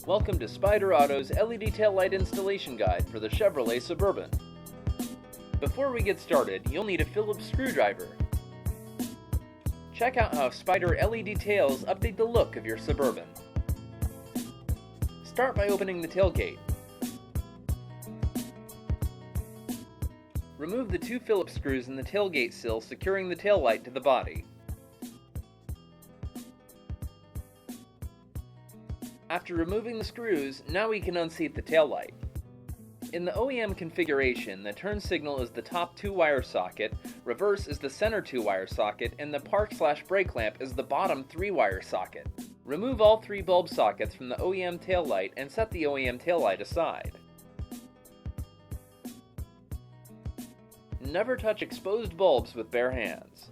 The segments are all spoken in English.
Welcome to Spyder Auto's LED tail light installation guide for the Chevrolet Suburban. Before we get started, you'll need a Phillips screwdriver. Check out how Spyder LED tails update the look of your Suburban. Start by opening the tailgate. Remove the two Phillips screws in the tailgate sill securing the tail light to the body. After removing the screws, now we can unseat the tail light. In the OEM configuration, the turn signal is the top 2-wire socket, reverse is the center 2-wire socket, and the park/brake lamp is the bottom 3-wire socket. Remove all 3 bulb sockets from the OEM tail light and set the OEM tail light aside. Never touch exposed bulbs with bare hands.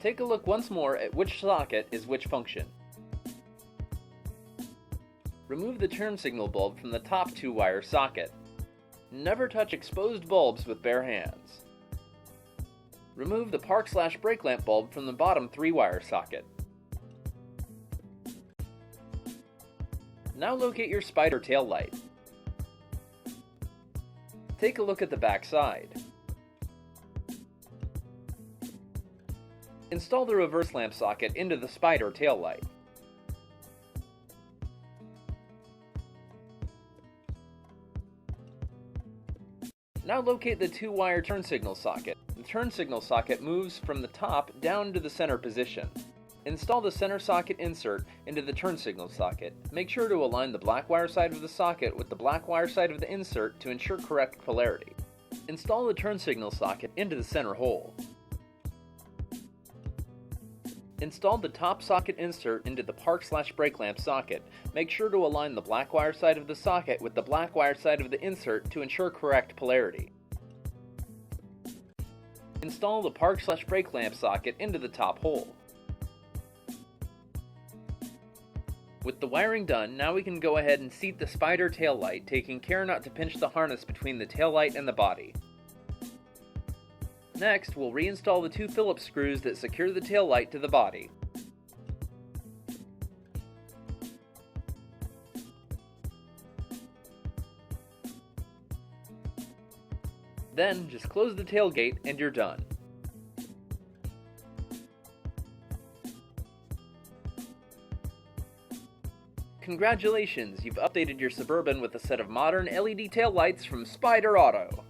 Take a look once more at which socket is which function. Remove the turn signal bulb from the top 2-wire socket. Never touch exposed bulbs with bare hands. Remove the park/brake lamp bulb from the bottom 3-wire socket. Now locate your Spyder tail light. Take a look at the back side. Install the reverse lamp socket into the Spyder tail light. Now locate the 2-wire turn signal socket. The turn signal socket moves from the top down to the center position. Install the center socket insert into the turn signal socket. Make sure to align the black wire side of the socket with the black wire side of the insert to ensure correct polarity. Install the turn signal socket into the center hole. Install the top socket insert into the park/brake lamp socket. Make sure to align the black wire side of the socket with the black wire side of the insert to ensure correct polarity. Install the park/brake lamp socket into the top hole. With the wiring done, now we can go ahead and seat the Spyder tail light, taking care not to pinch the harness between the tail light and the body. Next, we'll reinstall the 2 Phillips screws that secure the tail light to the body. Then, just close the tailgate and you're done. Congratulations, you've updated your Suburban with a set of modern LED tail lights from Spyder Auto.